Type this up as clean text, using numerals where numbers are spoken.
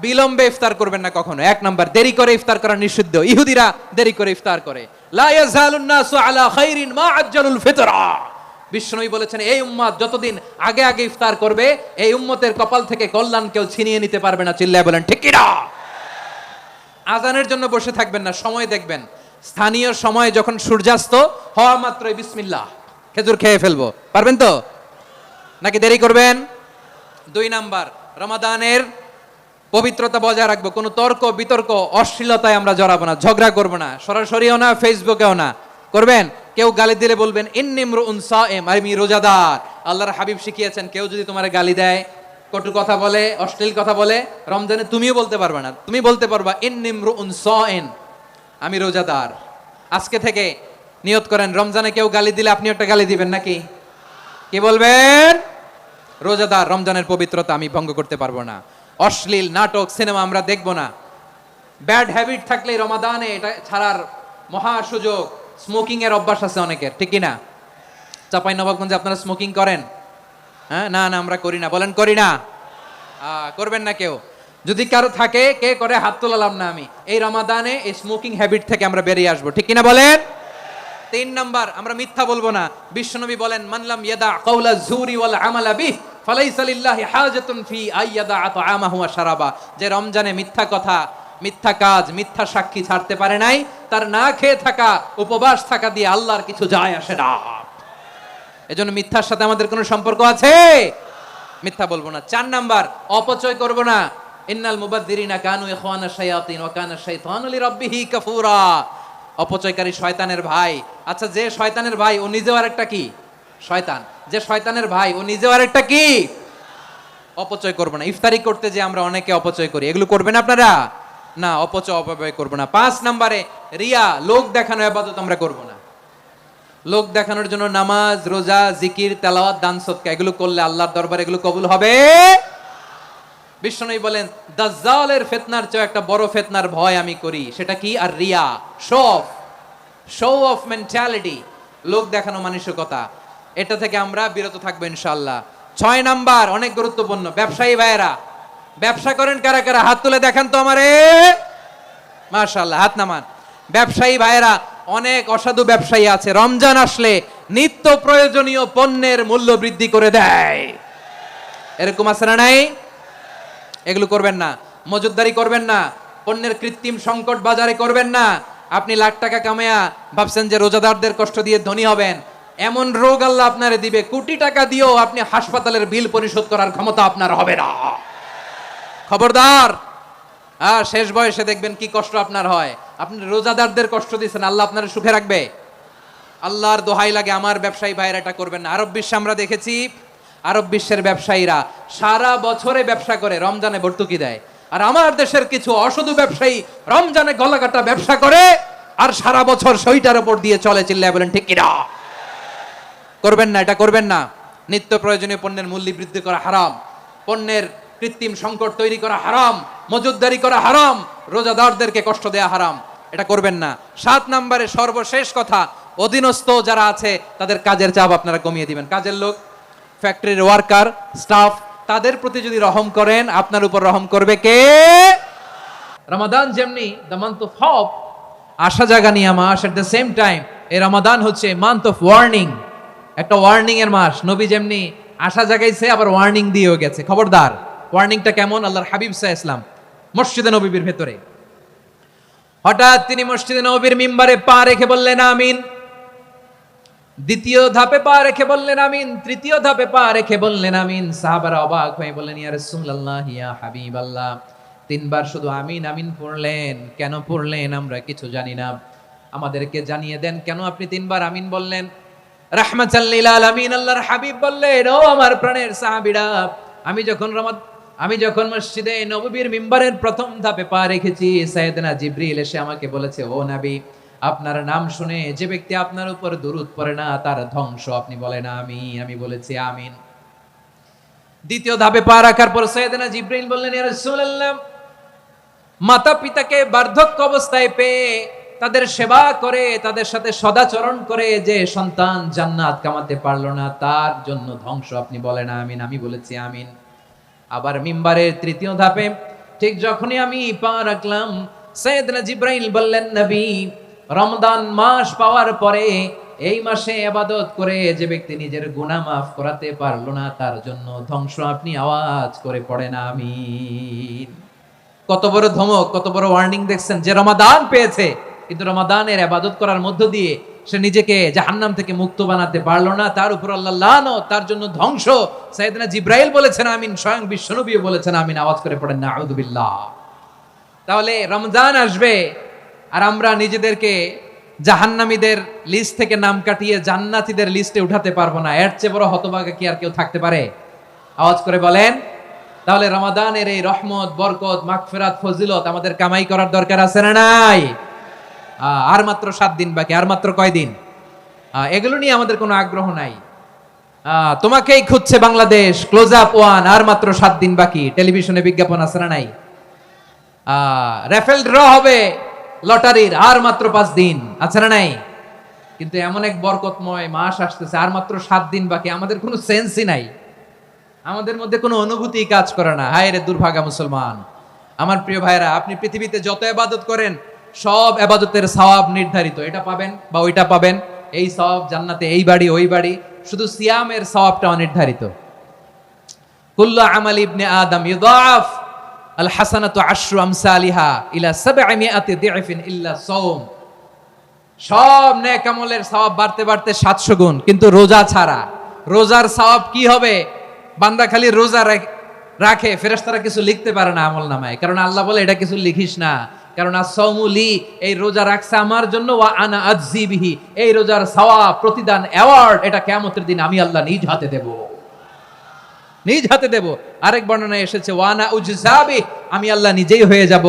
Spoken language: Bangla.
বিলম্বে ইফতার করবেন না কখনো। এক নাম্বার, দেরি করে ইফতার করা নিষিদ্ধ। ইহুদিরা দেরি করে ইফতার করে। লা ইয়াজালুন নাসু আলা খাইরিন মা আজ্জালুল ফিতরা। বিশ্বনবী বলেছেন এই উম্মত যতদিন আগে আগে ইফতার করবে, এই উম্মতের কপাল থেকে কল্যাণ কেউ ছিনিয়ে নিতে পারবে না। চিল্লায় বলেন ঠিক কি না? আজানের জন্য বসে থাকবেন না, সময় দেখবেন। স্থানীয় সময় যখন সূর্যাস্ত হওয়া মাত্রই বিসমিল্লাহ, খেজুর খেয়ে ফেলবো। পারবেন তো নাকি দেরি করবেন? 2 নাম্বার, রমাদানের পবিত্রতা বজায় রাখবো। কোনো তর্ক বিতর্ক অশ্লীলতায় আমরা জড়াবো না, ঝগড়া করবো না, সরাসরিও না, ফেসবুকেও না। করবেন কেউ গালি দিলে বলবেন ইন্নিমরুউন সায়েম, আমি রোজাদার। আল্লাহর হাবিব শিখিয়েছেন কেউ যদি তোমার গালি দেয়, কটু কথা বলে, অশ্লীল কথা বলে, রমজানে তুমিও বলতে পারবে না। তুমি বলতে পারবা ইন্নিমরুউন সায়েম, আমি রোজাদার। আজকে থেকে নিয়ত করেন রমজানে কেউ গালি দিলে আপনি একটা গালি দিবেন নাকি? কি বলবেন? রোজাদার, রমজানের পবিত্রতা আমি ভঙ্গ করতে পারবো না। অশ্লীল নাটক সিনেমা আমরা দেখবো না। ব্যাড হ্যাবিট থাকলে রমাদানে এটা ছাড়ার মহা সুযোগ। স্মোকিং এর অভ্যাস আছে অনেকের, ঠিক কি না? চাঁপাইনবাবগঞ্জে আপনারা স্মোকিং করেন? হ্যাঁ, না না আমরা করি না। বলেন করি না? করবেন না কেউ? যদি কারো থাকে, কে করে হাত তোলালাম না আমি। এই রমাদানে এই স্মোকিং হ্যাবিট থেকে আমরা বেরিয়ে আসবো, ঠিক কিনা বলেন? 3 নাম্বার, আমরা মিথ্যা বলবো না। বিশ্বনবী বলেন মানলাম ইয়াদা কাওলা যুরি ওয়াল আমালা বিহ ফালাইসা লিল্লাহি হাজাতুন ফি আইয়াদা আতআমাহু ওয়া শারাবা। যে রমজানে মিথ্যা কথা, মিথ্যা কাজ, মিথ্যা সাক্ষী ছাড়তে পারে নাই, তার না খেয়ে থাকা, উপবাস থাকা দিয়ে আল্লাহর কিছু যায় আসে না। এজন্য মিথ্যার সাথে আমাদের কোনো সম্পর্ক আছে? মিথ্যা বলবো না। 4 নাম্বার, অপচয় করব না। ইন্নাল মুবাদদিরিনা কানু ইখওয়ানা শায়াতিন ওয়া কানা শাইতানু লিরাব্বিহি কাফুরা। অপচয়কারী শয়তানের ভাই। আচ্ছা, যে শয়তানের ভাই ও নিজেও আরেকটা কি? শয়তান। যে শয়তানের ভাই ও নিজেও আরেকটা কি? অপচয় করব না। ইফতারি করতে যে আমরা অনেকে অপচয় করি, এগুলো করবেন আপনারা? না, অপচয় অপব্যয় করব না। 5 নম্বরে রিয়া, লোক দেখানো ইবাদত আমরা করব না। লোক দেখানোর জন্য নামাজ, রোজা, জিকির, তেলাওয়াত, দান সদকা এগুলো করলে আল্লাহর দরবারে এগুলো কবুল হবে? বিশ্বনবী বলেন দাজ্জালের ফিতনার চেয়ে একটা বড় ফিতনার ভয় আমি করি, সেটা কি? আর রিয়া, শো অফ মেন্টালিটি, লোক দেখানো মানসিকতা। এটা থেকে আমরা বিরত থাকবো ইনশাআল্লাহ। 6 নাম্বার, অনেক গুরুত্বপূর্ণ। ব্যবসায়ী ভাইয়েরা, ব্যবসা করেন কারা কারা? হাত তুলে দেখান তো আমারে। মাশাআল্লাহ, হাত নামান। ব্যবসায়ী ভাইয়েরা, অনেক অসাধু ব্যবসায়ী আছে, রমজান আসলে নিত্য প্রয়োজনীয় পণ্যের মূল্য বৃদ্ধি করে দেয়। এরকম আছে না নাই? এগুলো করবেন না। মজুদদারি করবেন না। পণ্যের কৃত্রিম সংকট বাজারে করবেন না। আপনি লাখ টাকা কামায়া ভাবছেন যে রোজাদারদের কষ্ট দিয়ে ধনী হবেন। এমন রোগ আল্লাহ আপনারে দিবে, কোটি টাকা দিয়েও আপনি হাসপাতালের বিল পরিশোধ করার ক্ষমতা আপনার হবে না। খবরদার। শেষ বয়সে দেখবেন কি কষ্ট আপনার হয়। আপনি রোজাদারদের কষ্ট দিচ্ছেন, আল্লাহ আপনার সুখে রাখবে? আল্লাহর দোহাই লাগে, আমার ব্যবসায়ী ভাইরা এটা করবেন না। আরব বিশ্বে আমরা দেখেছি, আরব বিশ্বের ব্যবসায়ীরা সারা বছরে ব্যবসা করে, রমজানে ভর্তুকি দেয়। আর আমার দেশের কিছু অসাধু ব্যবসায়ী রমজানে গলাকাটা ব্যবসা করে আর সারা বছর সইটার উপর দিয়ে চলে। চিল্লায় বলেন ঠিক কিনা? করবেন না, এটা করবেন না। নিত্য প্রয়োজনীয় পণ্যের মূল্য বৃদ্ধি করা হারাম, পণ্যের কৃত্রিম সংকট তৈরি করা হারাম, মজুদদারি করা হারাম, রোজাদারদেরকে কষ্ট দেয়া হারাম, এটা করবেন না। 7 নম্বরে সর্বশেষ কথা, অধীনস্থ যারা আছে তাদের কাজের চাপ আপনারা কমিয়ে দিবেন। কাজের লোক, ফ্যাক্টরির ওয়ার্কার, স্টাফ, তাদের প্রতি যদি রহম করেন, আপনার উপর রহম করবে কে? রমাদান যেমনি দ্য মান্থ অফ হোপ, আশা জাগানিয়া মাস, এট দ্য সেম টাইম এই রমাদান হচ্ছে মান্থ অফ ওয়ার্নিং, একটা ওয়ার্নিং এর মাস। নবী যেমনি আশা জাগাইছে, আবার ওয়ার্নিং দিয়েও গেছে, খবরদার। ওয়ার্নিংটা কেমন? আল্লাহর হাবিব সাল্লাল্লাহু আলাইহি ওয়াসাল্লাম মসজিদে নববীর ভেতরে হঠাৎ তিনি মসজিদে নববীর মিম্বারে পা রেখে বললেন আমিন। দ্বিতীয় ধাপে পা রেখে বললেন আমিন, তৃতীয় ধাপে পা রেখে বললেন আমিন। সাহাবারা অবাক হয়ে বললেন ইয়া রাসূলুল্লাহ, ইয়া হাবিবাল্লাহ, 3 বার শুধু আমিন আমিন পড়লেন, কেন পড়লেন আমরা কিছু জানি না, আমাদেরকে জানিয়ে দেন কেন আপনি 3 বার আমিন বললেন। রাহমাতাল লিল আলামিন আল্লাহর হাবিব বললেন, ও আমার প্রাণের সাহাবীরা, আমি যখন মসজিদে নববীর মিম্বারের প্রথম ধাপে পা রেখেছি, সাইয়েদনা জিবরিল এসে আমাকে বলেছে, ও নবী, আপনার নাম শুনে যে ব্যক্তি আপনার উপর দুরূদ পড়ে না তার ধ্বংস। আপনি বলেন আমিন। আমি বলেছি আমিন। দ্বিতীয় ধাপে পা রাখার পর সাইয়েদনা জিবরিল বললেন, ইয়া রাসূলুল্লাহ, মাতা পিতাকে বার্ধক্য অবস্থায় পেয়ে তাদের সেবা করে, তাদের সাথে সদাচরণ করে যে সন্তান জান্নাত কামাতে পারলো না, তার জন্য ধ্বংস। আপনি বলেন আমিন। আমি বলেছি আমিন। আবার মিম্বারের তৃতীয় ধাপে ঠিক যখনই আমি পা রাখলাম, সাইয়েদনা জিব্রাইল বললেন, নবী, রমজান মাস পাওয়ার পরে এই মাসে ইবাদত করে যে ব্যক্তি নিজের গুনাহ মাফ করাতে পারলো না, তার জন্য ধ্বংস। আপনি আওয়াজ করে পড়েন আমিন। কত বড় ধমক, কত বড় ওয়ার্নিং দেখছেন! যে রমাদান পেয়েছে কিন্তু রমাদানের ইবাদত করার মধ্য দিয়ে সে নিজেকে জাহান্নাম থেকে মুক্ত বানাতে পারলো না, তার উপর আল্লাহ লানত, তার জন্য ধ্বংস। সাইয়েদনা জিব্রাইল বলেছেন আমিন, স্বয়ং বিশ্বনবী বলেছেন আমিন। আওয়াজ করে পড়েন নাউযু বিল্লাহ। তাহলে রমজান আসবে আর আমরা নিজেদেরকে জাহান্নামীদের লিস্ট থেকে নাম কাটিয়ে জান্নাতীদের লিস্টে উঠাতে পারবো না। এর চেয়ে বড় হতভাগা কি আর কেউ থাকতে পারে? আওয়াজ করে বলেন। তাহলে রমাদানের এই রহমত, বরকত, মাগফিরাত, ফজিলত আমাদের কামাই করার দরকার আছে না নাই? আর মাত্র 7 দিন বাকি। আর মাত্র কয় দিন? এগুলো নিয়ে আমাদের কোনো আগ্রহ নাই। তোমাকেই খুঁজছে বাংলাদেশ, ক্লোজ আপ 1, আর মাত্র 7 দিন বাকি। টেলিভিশনে বিজ্ঞাপন আছে না নাই? রেফেল ড্র হবে লটারির, আর মাত্র 5 দিন, আছে না নাই? কিন্তু এমন এক বরকতময় মাস আসতেছে, আর মাত্র 7 দিন বাকি। আমাদের কোনো সেন্সই নাই, আমাদের মধ্যে কোনো অনুভূতি কাজ করে না। হায় রে দুর্ভাগা মুসলমান! আমার প্রিয় ভাইরা, আপনি পৃথিবীতে যত ইবাদত করেন সব ইবাদতের সওয়াব নির্ধারিত। এটা পাবেন বা ওইটা পাবেন, এই সওয়াব জান্নাতে, এই বাড়ি ওই বাড়ি। শুধু সিয়ামের সওয়াবটা অনির্ধারিত। কুল্লু আমাল ইবনে আদম ইউদাফ আল হাসানাতু আশরু আমসালিহা ইলা 700 দি'ফিন ইল্লা সাওম। সব নেক আমলের সওয়াব বাড়তে বাড়তে 700 গুণ, কিন্তু রোজা ছাড়া। রোজার সওয়াব কি হবে? বান্দা খালি রোজা রাখে, ফেরেশতারা কিছু লিখতে পারে না আমল নামায়, কারণ আল্লাহ বলে এটা কিছু লিখিস না, কারণ as-সাওমু লি, এই রোজা রাখছে আমার জন্য, ওয়া আনা আজজি বিহি, এই রোজার সওয়াব, প্রতিদান, অ্যাওয়ার্ড এটা কিয়ামতের দিন আমি আল্লাহ নিজ হাতে দেব, নিজ হাতে দেব। আরেক বর্ণনায় এসেছে ওয়া আনা উজজাবি, আমি আল্লাহ নিজেই হয়ে যাব